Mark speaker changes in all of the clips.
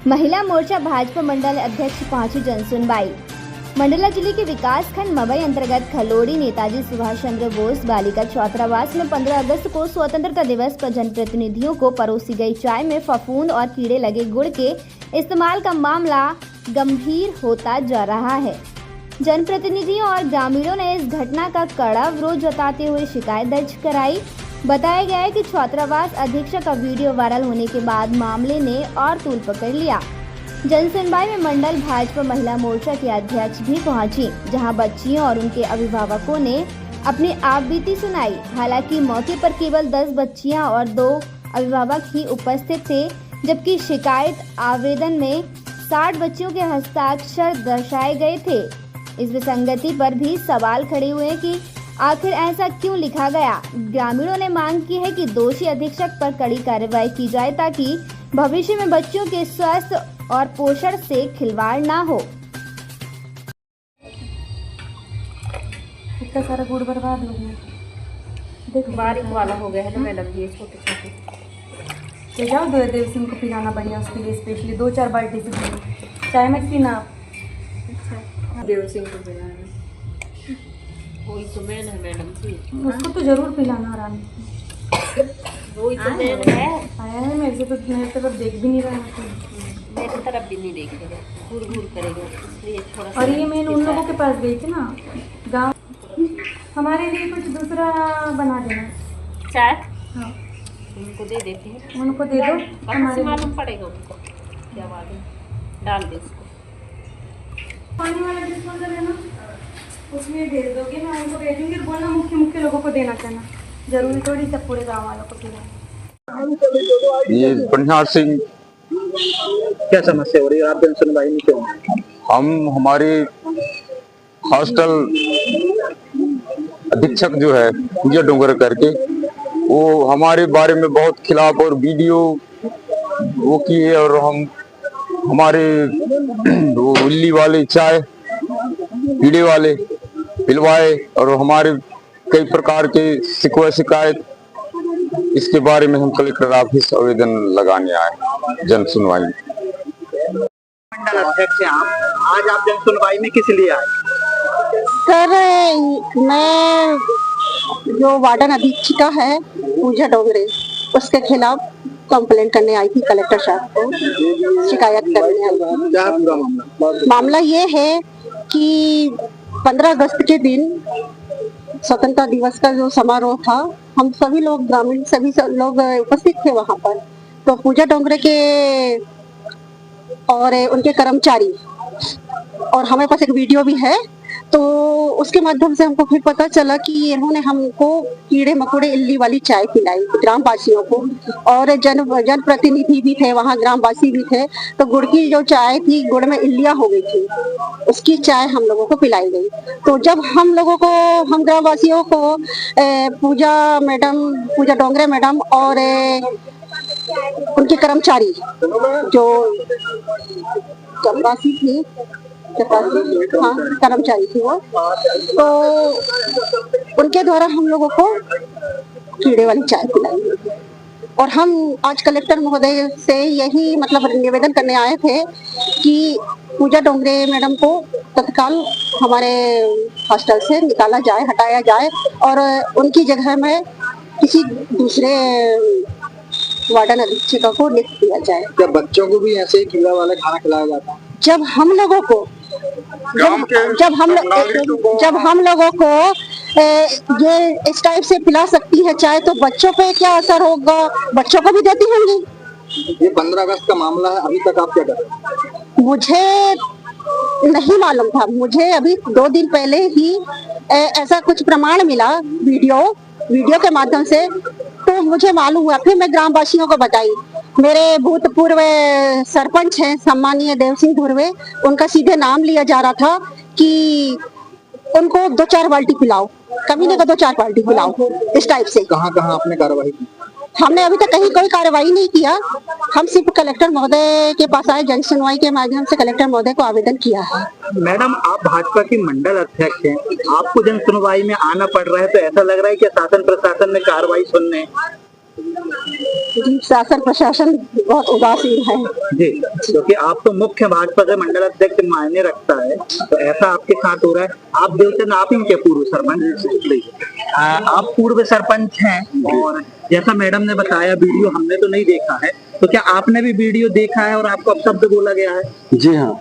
Speaker 1: महिला मोर्चा भाजपा मंडल अध्यक्ष पहुंची जनसुनवाई। मंडला जिले के विकास खंड मवई अंतर्गत खलोड़ी नेताजी सुभाष चंद्र बोस बालिका छात्रावास में 15 अगस्त को स्वतंत्रता दिवस पर जनप्रतिनिधियों को परोसी गई चाय में फफूंद और कीड़े लगे गुड़ के इस्तेमाल का मामला गंभीर होता जा रहा है। जनप्रतिनिधियों और ग्रामीणों ने इस घटना का कड़ा विरोध जताते हुए शिकायत दर्ज कराई। बताया गया है कि छात्रावास अधीक्षक का वीडियो वायरल होने के बाद मामले ने और तूल पकड़ लिया। जनसुनवाई में मंडल भाजपा महिला मोर्चा की अध्यक्ष भी पहुंची, जहां बच्चियों और उनके अभिभावकों ने अपनी आपबीती सुनाई। हालांकि मौके पर केवल 10 बच्चियां और 2 अभिभावक ही उपस्थित थे, जबकि शिकायत आवेदन में 60 बच्चियों के हस्ताक्षर दर्शाए गए थे। इस विसंगति पर भी सवाल खड़े हुए कि आखिर ऐसा क्यों लिखा गया। ग्रामीणों ने मांग की है कि दोषी अधीक्षक पर कड़ी कार्रवाई की जाए ताकि भविष्य में बच्चों के स्वास्थ्य और पोषण से खिलवाड़ ना हो।
Speaker 2: इतना सारा गुड़ बर्बाद हो गया। देखो
Speaker 3: बारीक वाला हो गया है ना मैडम जी, छोटे छोटे।
Speaker 2: ले जाओ देव सिंह को पिलाना बढ़िया, उसके लिए स्पेशली 2-4 बाल्टी से पीना। चाय मत पीना आप।
Speaker 3: देव सिंह को पिलाना वही तो मैन है मैडम जी।
Speaker 2: उसको तो जरूर पिलाना आराम से।
Speaker 3: वही तो मैन है।
Speaker 2: आया है मेरे तरफ देख भी नहीं रहा है।
Speaker 3: मेरी तरफ भी नहीं देखेगा, घूर घूर करेगा, इसलिए थोड़ा।
Speaker 2: और ये मैं उन लोगों के पास गई थी ना गाँव, हमारे लिए कुछ दूसरा बना देना
Speaker 3: चाय।
Speaker 2: हाँ
Speaker 3: उनको दे देते हैं,
Speaker 2: उनको दे दो।
Speaker 3: कहाँ से मालूम पड़ेगा उनको क्या बात है। डाल दे उसको।
Speaker 2: पानी वाला डिस्पोजल है ना, उसमें भेज दोगे। मैं उनको भेजूंगी और बोलना मुख्य लोगों को देना चाहना, जरूरी थोड़ी सब पूरे गाँव वालों को देना।
Speaker 4: ये पंचायत सिंह
Speaker 5: क्या समस्या हो रही है? आप जनसुनवाई नहीं क्यों?
Speaker 4: हम हमारे हॉस्टल अधीक्षक जो है पूजा डोंगर करके, वो हमारे बारे में बहुत खिलाफ और वीडियो वो किए, और हम हमारे वो उल्ली वाले चाय कीड़े वाले पिलवाए, और हमारे कई प्रकार के शिकायत। इसके बारे में हम कलेक्टर ऑफिस आवेदन लगाने आए जन सुनवाई।
Speaker 5: मंडल अध्यक्ष हैं आप, आज आप जन सुनवाई में किस लिए आए?
Speaker 6: सर, मैं जो वार्डन अधीक्षिका है पूजा डोंगरे, उसके खिलाफ कंप्लेंट करने आई थी कलेक्टर साहब को, शिकायत करने आई थी।
Speaker 5: क्या पूरा मामला?
Speaker 6: मामला ये है कि 15 अगस्त के दिन स्वतंत्रता दिवस का जो समारोह था, हम सभी लोग ग्रामीण सभी लोग उपस्थित थे वहां पर। तो पूजा डोंगरे के और उनके कर्मचारी, और हमारे पास एक वीडियो भी है, तो उसके माध्यम से हमको फिर पता चला कि इन्होंने हमको कीड़े मकोड़े इल्ली वाली चाय पिलाई ग्रामवासियों को, और जनप्रतिनिधि भी थे वहाँ, ग्रामवासी भी थे। तो गुड़ की जो चाय थी, गुड़ में इल्लियां हो गई थी, उसकी चाय हम लोगों को पिलाई गई। तो जब हम ग्रामवासियों को पूजा डोंगरे मैडम और उनके कर्मचारी जो चपरासी थी, हाँ कर्मचारी थी वो, तो उनके द्वारा हम लोगों को कीड़े वाली चाय पिलाई। और हम आज कलेक्टर महोदय से यही निवेदन करने आए थे कि पूजा डोंगरे मैडम को तत्काल हमारे हॉस्टल से निकाला जाए, हटाया जाए, और उनकी जगह में किसी दूसरे वार्डन अधीक्षक को नियुक्त किया जाए।
Speaker 5: क्या बच्चों को भी ऐसे ही कीड़ा वाला खाना खिलाया जाता है?
Speaker 6: जब हम लोगों को ये इस टाइप से पिला सकती है चाय, तो बच्चों पे क्या असर होगा? बच्चों को भी देती होंगी।
Speaker 5: ये 15 अगस्त का मामला है, अभी तक आप क्या कर रहे हैं?
Speaker 6: मुझे नहीं मालूम था, मुझे अभी 2 दिन पहले ही ऐसा कुछ प्रमाण मिला वीडियो के माध्यम से, तो मुझे मालूम हुआ। फिर मैं ग्रामवासियों को बताई। मेरे भूतपूर्व सरपंच हैं सम्मानीय देव सिंह धुर्वे, उनका सीधे नाम लिया जा रहा था कि उनको 2-4 बाल्टी पिलाओ, कमीने को 2-4 बाल्टी पिलाओ, इस टाइप से।
Speaker 5: कहाँ आपने कार्रवाई की?
Speaker 6: हमने अभी तक कहीं कोई कार्रवाई नहीं किया। हम सिर्फ कलेक्टर महोदय के पास आए, जन सुनवाई के माध्यम से कलेक्टर महोदय को आवेदन किया है।
Speaker 5: मैडम, आप भाजपा की मंडल अध्यक्ष हैं, आपको जन सुनवाई में आना पड़ रहा है, तो ऐसा लग रहा है कि शासन प्रशासन में कार्रवाई सुनने
Speaker 6: शासन प्रशासन बहुत उदासीन है।
Speaker 5: जी, क्योंकि आप तो मुख्य भाजपा के मंडल अध्यक्ष मायने रखता है, तो ऐसा आपके साथ हो रहा है। आप देवचंद आप ही के पूर्व सरपंच, आप पूर्व सरपंच हैं, और जैसा मैडम ने बताया वीडियो हमने तो नहीं देखा है, तो क्या आपने भी वीडियो देखा है और आपको अब शब्द बोला गया है?
Speaker 7: जी हाँ,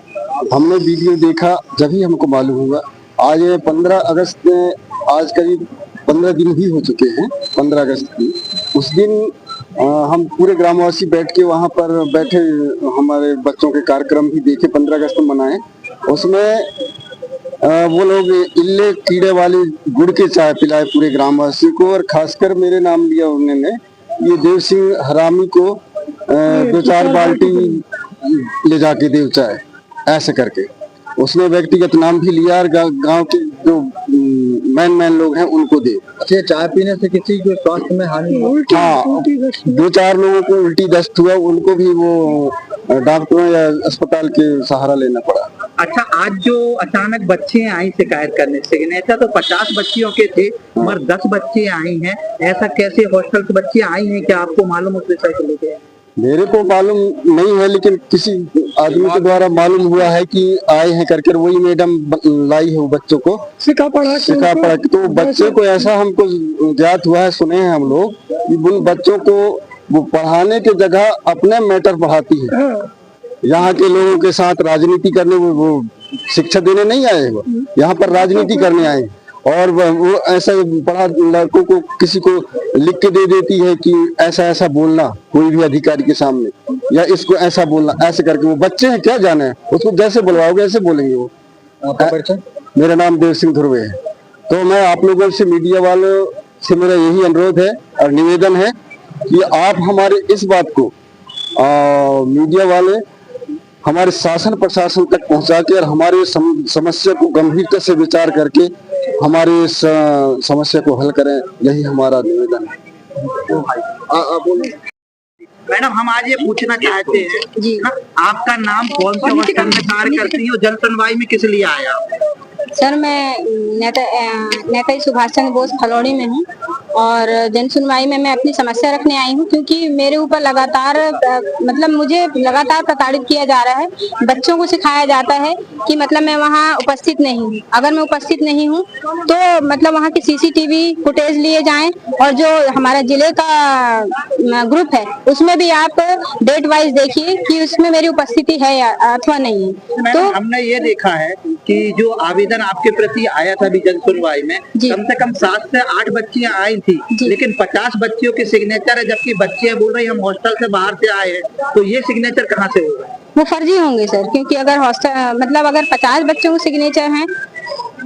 Speaker 7: हमने वीडियो देखा, जब ही हमको मालूम हुआ। आज 15 अगस्त में, आज करीब 15 दिन ही हो चुके हैं 15 अगस्त की। उस दिन हम पूरे ग्रामवासी बैठ के वहाँ पर बैठे, हमारे बच्चों के कार्यक्रम भी देखे, 15 अगस्त मनाए। उसमें वो लोग इल्ले कीड़े वाले गुड़ के चाय पिलाए पूरे ग्रामवासी को, और खासकर मेरे नाम लिया उन्होंने, ये देव सिंह हरामी को 2-4 बाल्टी ले जाके देव चाय, ऐसे करके उसने व्यक्तिगत नाम भी लिया, और गांव के जो मैन लोग हैं उनको दे।
Speaker 5: अच्छा, चाय पीने से किसी के स्वास्थ्य में हानि हो?
Speaker 7: हाँ, 2-4 लोगों को उल्टी दस्त हुआ, उनको भी वो डॉक्टरों या अस्पताल के सहारा लेना पड़ा।
Speaker 5: अच्छा, आज जो अचानक बच्चे आई शिकायत करने, सिग्नेचर तो 50 बच्चियों के थे, मगर 10 बच्चे आई हैं, ऐसा कैसे? हॉस्टल से बच्चे आई हैं, क्या आपको मालूम उस विषय को लेकर?
Speaker 7: मेरे को मालूम नहीं है, लेकिन किसी आदमी के द्वारा मालूम हुआ है कि आए हैं करके, वही मैडम लाई है वो बच्चों को सिखा पढ़ा। तो बच्चे को ऐसा हमको ज्ञात हुआ है, सुने हैं हम लोग कि उन बच्चों को वो पढ़ाने की जगह अपने मैटर पढ़ाती है। यहाँ के लोगों के साथ राजनीति करने, वो शिक्षा देने नहीं आए, वो यहाँ पर राजनीति करने आए। और वो ऐसा पढ़ा लड़कों को किसी को लिख के दे देती है कि ऐसा ऐसा बोलना कोई भी अधिकारी के सामने, या इसको ऐसा बोलना, ऐसे करके। वो बच्चे हैं, क्या जाने हैं, उसको जैसे बुलवाओगे ऐसे बोलेंगे वो। मेरा नाम देव सिंह ध्रुवे है। तो मैं आप लोगों से, मीडिया वालों से मेरा यही अनुरोध है और निवेदन है कि आप हमारे इस बात को मीडिया वाले हमारे शासन प्रशासन तक पहुंचा के, और हमारे समस्या को गंभीरता से विचार करके हमारी इस समस्या को हल करें, यही हमारा निवेदन है।
Speaker 5: मैडम, हम आज ये पूछना चाहते हैं
Speaker 6: जी,
Speaker 5: ना, आपका नाम कौन से हॉस्टल में कार्य करती है और जन सुनवाई में किस लिए आया?
Speaker 8: सर, मैं नेताजी सुभाष चंद्र बोस खलौड़ी में हूँ, और जन सुनवाई में मैं अपनी समस्या रखने आई हूँ, क्योंकि मेरे ऊपर लगातार मतलब मुझे लगातार प्रताड़ित किया जा रहा है। बच्चों को सिखाया जाता है कि मतलब मैं वहाँ उपस्थित नहीं हूँ। अगर मैं उपस्थित नहीं हूँ तो मतलब वहाँ की CCTV फुटेज लिए जाएं, और जो हमारा जिले का ग्रुप है उसमें भी आप डेट वाइज देखिए कि उसमें मेरी उपस्थिति है अथवा नहीं है।
Speaker 5: तो हमने ये देखा है कि जो आवेदन आपके प्रति आया था अभी जन सुनवाई में, कम से कम 7 से 8 बच्चियां आई थी, लेकिन 50 बच्चियों के सिग्नेचर है, जबकि बच्चे बोल रही हम हॉस्टल से बाहर से आए हैं। तो ये सिग्नेचर कहाँ से हो गए?
Speaker 8: वो फर्जी होंगे सर, क्योंकि अगर हॉस्टल मतलब अगर 50 बच्चों के सिग्नेचर हैं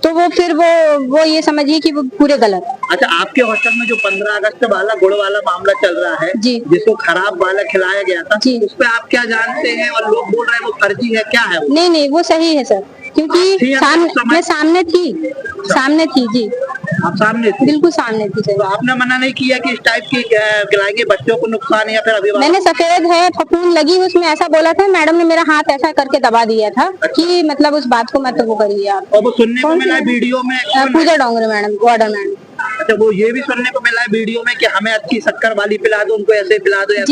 Speaker 8: तो वो फिर वो ये समझिए कि वो पूरे गलत।
Speaker 5: अच्छा, आपके हॉस्टल में जो 15 अगस्त वाला गुड़ वाला मामला चल रहा है, जिसको खराब वाला खिलाया गया था, उस पर आप क्या जानते हैं? और लोग बोल रहे हैं वो फर्जी है, क्या है वो?
Speaker 8: नहीं, वो सही है सर, क्योंकि मैं सामने थी जी।
Speaker 5: आप सामने थी?
Speaker 8: बिल्कुल सामने थी सर।
Speaker 5: तो आपने मना नहीं किया कि इस टाइप की खिलाएंगे बच्चों को नुकसान, या फिर अभिभावक?
Speaker 8: मैंने सफेद है, फफूंद लगी, उसमें ऐसा बोला था। मैडम ने मेरा हाथ ऐसा करके दबा दिया था कि मतलब उस बात को मत वो करिए आप।
Speaker 5: और वो सुनने को मिला वीडियो में,
Speaker 8: पूजा डोंगरे मैडम, वार्डन मैडम।
Speaker 5: अच्छा, वो ये भी सुनने को मिला है वीडियो में कि हमें अच्छी शक्कर वाली पिला दो, उनको ऐसे पिला दो,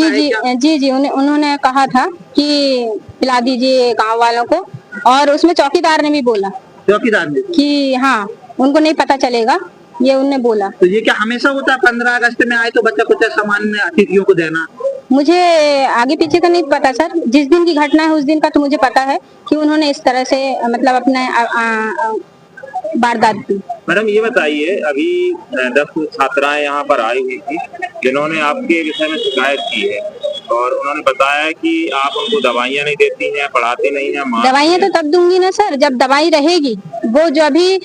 Speaker 8: जी, उन्होंने कहा था कि पिला दीजिए गाँव वालों को, और उसमें चौकीदार ने भी बोला,
Speaker 5: चौकीदार ने,
Speaker 8: कि हाँ उनको नहीं पता चलेगा, ये उनने बोला।
Speaker 5: तो ये क्या हमेशा होता है 15 अगस्त में आए तो बच्चा कुछ सामान्य अतिथियों को देना?
Speaker 8: मुझे आगे पीछे का नहीं पता सर, जिस दिन की घटना है उस दिन का तो मुझे पता है कि उन्होंने इस तरह से मतलब अपने वारदात की।
Speaker 9: मैडम, ये बताइए, अभी 10 छात्राएं यहाँ पर आई हुई थी जिन्होंने आपके विषय में शिकायत की है, और उन्होंने बताया कि आप उनको दवाइयाँ नहीं देती हैं, पढ़ाती नहीं हैं।
Speaker 8: दवाइयाँ तो तब दूंगी ना सर जब दवाई रहेगी। वो जो अभी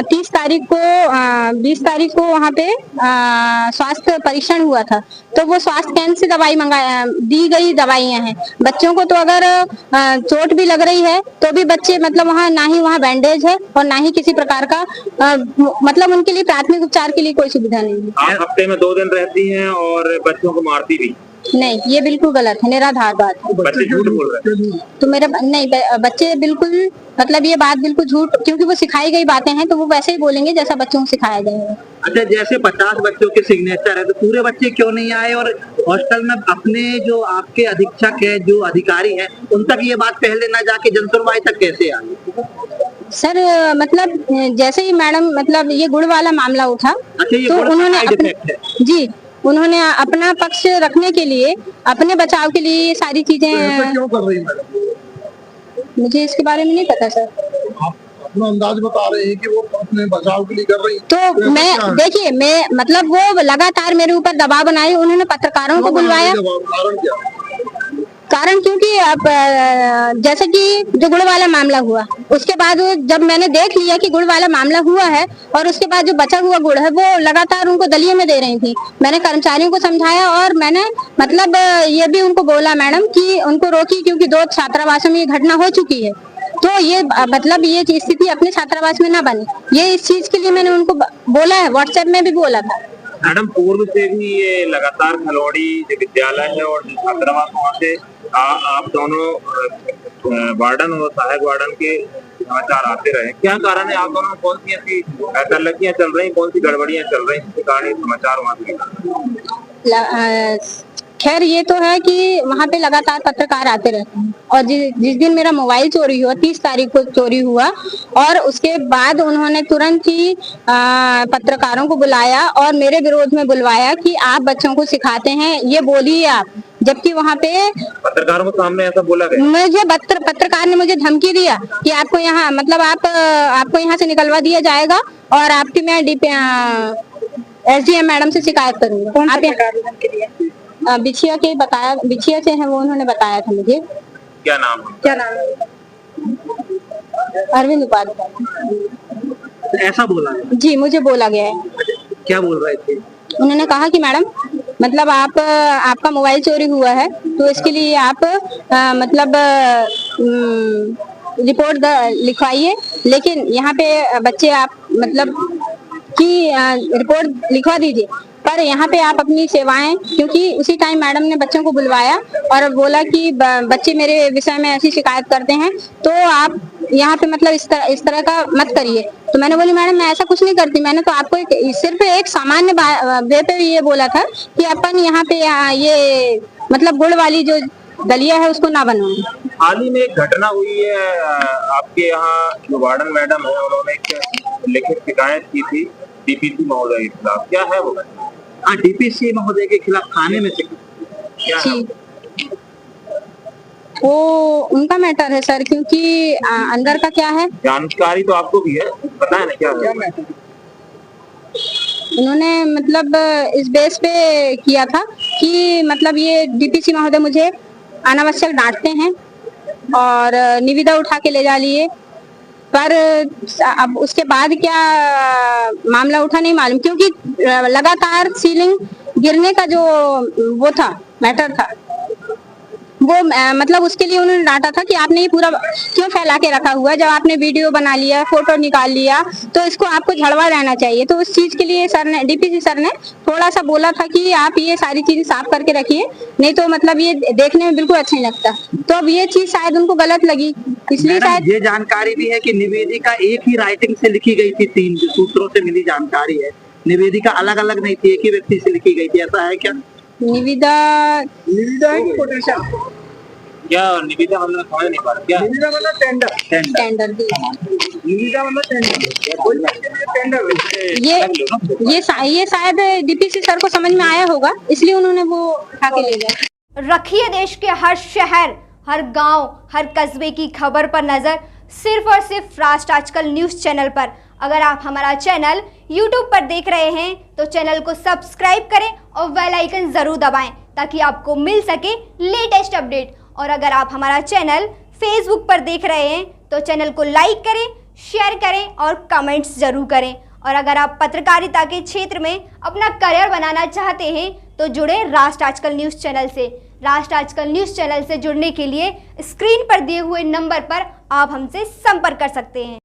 Speaker 8: 20 तारीख को वहाँ पे स्वास्थ्य परीक्षण हुआ था, तो वो स्वास्थ्य केंद्र से दवाई दी गई दवाइयाँ हैं। बच्चों को तो अगर चोट भी लग रही है तो भी बच्चे मतलब वहाँ ना ही वहाँ बैंडेज है और ना ही किसी प्रकार का मतलब उनके लिए प्राथमिक उपचार के लिए कोई सुविधा नहीं है।
Speaker 9: आप हफ्ते में 2 दिन रहती हैं और बच्चों को मारती भी?
Speaker 8: नहीं, ये बिल्कुल गलत है, निराधार बात है।
Speaker 9: बच्चे झूठ बोल रहे हैं।
Speaker 8: तो मेरे नहीं, बच्चे बिल्कुल मतलब ये बात बिल्कुल झूठ, क्योंकि वो सिखाई गई बातें हैं तो वो वैसे ही बोलेंगे जैसा बच्चों को सिखाया गया है।
Speaker 5: अच्छा, जैसे 50 बच्चों के सिग्नेचर है तो पूरे बच्चे क्यों नहीं आए, और हॉस्टल में अपने जो आपके अधीक्षक है, जो अधिकारी है, उन तक ये बात पहले न जाके जनसुनवाई तक कैसे आई?
Speaker 8: सर मतलब जैसे ही मैडम मतलब ये गुड़ वाला मामला उठा,
Speaker 5: अच्छा, ये
Speaker 8: तो
Speaker 5: गुड़ का
Speaker 8: उन्होंने
Speaker 5: साइड इफेक्ट है।
Speaker 8: जी, उन्होंने अपना पक्ष रखने के लिए, अपने बचाव के लिए ये सारी चीजें
Speaker 7: क्यों कर रही मैडम?
Speaker 8: मुझे इसके बारे में नहीं पता सर।
Speaker 7: आप अपना अंदाज बता रहे हैं कि वो अपने बचाव के लिए कर रही।
Speaker 8: तो मैं देखिए, मैं मतलब वो लगातार मेरे ऊपर दबाव बनाए, उन्होंने पत्रकारों को बुलवाया।
Speaker 7: कारण क्या?
Speaker 8: कारण क्योंकि अब जैसे कि जो गुड़ वाला मामला हुआ, उसके बाद जब मैंने देख लिया कि गुड़ वाला मामला हुआ है और उसके बाद जो बचा हुआ गुड़ है वो लगातार उनको दलिये में दे रही थी। मैंने कर्मचारियों को समझाया और मैंने मतलब ये भी उनको बोला मैडम कि उनको रोकी, क्योंकि 2 छात्रावासों में ये घटना हो चुकी है, तो ये मतलब ये स्थिति अपने छात्रावास में ना बने। ये इस चीज के लिए मैंने उनको बोला है, व्हाट्सएप में भी बोला था।
Speaker 9: मैडम, पूर्व से भी ये लगातार खलौड़ी जो विद्यालय है और जो छात्रावास, वहाँ से आप दोनों वार्डन और सहायक वार्डन के समाचार आते रहे। क्या कारण है? आप दोनों में कौन सी ऐसी तरलकियां चल रही, कौन सी गड़बड़ियां चल रही, जिसके कारण ये समाचार वहाँ से?
Speaker 8: खैर ये तो है कि वहाँ पे लगातार पत्रकार आते रहते हैं, और जिस दिन मेरा मोबाइल चोरी हुआ, 30 तारीख को चोरी हुआ, और उसके बाद उन्होंने तुरंत ही पत्रकारों को बुलाया और मेरे विरोध में बुलवाया कि आप बच्चों को सिखाते हैं, ये बोलिए आप। जबकि वहाँ पे
Speaker 9: पत्रकारों को सामने ऐसा बोला गया,
Speaker 8: मुझे पत्रकार ने मुझे धमकी दिया कि आपको यहाँ मतलब आपको यहाँ से निकलवा दिया जाएगा और आपकी मैं SDM मैडम से शिकायत करूंगा। आप बिछिया से हैं वो, उन्होंने बताया था मुझे।
Speaker 9: क्या नाम है?
Speaker 8: अरविंद उपाध्याय।
Speaker 5: ऐसा बोला है?
Speaker 8: जी, मुझे बोला गया है।
Speaker 5: क्या बोल रहे थे?
Speaker 8: उन्होंने कहा कि मैडम मतलब आपका मोबाइल चोरी हुआ है, तो इसके लिए आप मतलब रिपोर्ट लिखवाइए, लेकिन यहाँ पे बच्चे आप मतलब कि रिपोर्ट लिखवा दीजिए, पर यहाँ पे आप अपनी सेवाएं, क्योंकि उसी टाइम मैडम ने बच्चों को बुलवाया और बोला कि बच्चे मेरे विषय में ऐसी शिकायत करते हैं, तो आप यहाँ पे मतलब इस तरह का मत करिए। तो मैंने बोली मैडम मैं ऐसा कुछ नहीं करती, मैंने तो आपको सिर्फ एक सामान्य वे पे ये बोला था कि अपन यहाँ पे ये मतलब गुड़ वाली जो दलिया है उसको ना बनवाएं।
Speaker 9: हाल ही में एक घटना हुई है, आपके यहाँ जो वार्डन मैडम है उन्होंने एक लिखित शिकायत की थी DPC महोदय के खिलाफ। क्या है वो?
Speaker 5: हाँ, DPC महोदय के खिलाफ थाने में से क्या है?
Speaker 8: वो उनका मैटर है सर, क्योंकि अंदर का क्या है
Speaker 9: जानकारी तो आपको भी है, पता है ना क्या है?
Speaker 8: उन्होंने मतलब इस बेस पे किया था कि मतलब ये DPC महोदय मुझे अनावश्यक डांटते हैं और निविदा उठा के ले जा लिए, पर अब उसके बाद क्या मामला उठा नहीं मालूम, क्योंकि लगातार सीलिंग गिरने का जो वो था मैटर था वो मतलब उसके लिए उन्होंने डांटा था कि आपने ये पूरा क्यों फैला के रखा हुआ है, जब आपने वीडियो बना लिया, फोटो निकाल लिया, तो इसको आपको झड़वा रहना चाहिए। तो उस चीज के लिए सर ने DPC सर ने थोड़ा सा बोला था कि आप ये सारी चीजें साफ करके रखिए, नहीं तो मतलब ये देखने में बिल्कुल अच्छा नहीं लगता। तो अब ये चीज शायद उनको गलत लगी, इसलिए शायद
Speaker 5: ये जानकारी भी है कि निवेदिका एक ही राइटिंग से लिखी गई थी, 3 सूत्रों से मिली जानकारी है। निवेदिका अलग अलग नहीं थी, एक ही व्यक्ति से लिखी गई थी, ऐसा है क्या?
Speaker 8: निविदा
Speaker 9: क्या निविदा मतलब समझ नहीं पा रहा क्या?
Speaker 5: निविदा मतलब टेंडर
Speaker 8: दिया,
Speaker 5: निविदा मतलब टेंडर।
Speaker 8: ये शायद DPC सर को समझ में आया होगा, इसलिए उन्होंने वो उठा के ले गया।
Speaker 1: रखिए देश के हर शहर, हर गांव, हर कस्बे की खबर पर नजर, सिर्फ और सिर्फ राष्ट्र आजकल न्यूज चैनल पर। अगर आप हमारा चैनल YouTube पर देख रहे हैं तो चैनल को सब्सक्राइब करें और बेल आइकन जरूर दबाएं ताकि आपको मिल सके लेटेस्ट अपडेट। और अगर आप हमारा चैनल Facebook पर देख रहे हैं तो चैनल को लाइक करें, शेयर करें और कमेंट्स जरूर करें। और अगर आप पत्रकारिता के क्षेत्र में अपना करियर बनाना चाहते हैं तो जुड़े राष्ट्र आजकल न्यूज़ चैनल से। राष्ट्र आजकल न्यूज़ चैनल से जुड़ने के लिए स्क्रीन पर दिए हुए नंबर पर आप हमसे संपर्क कर सकते हैं।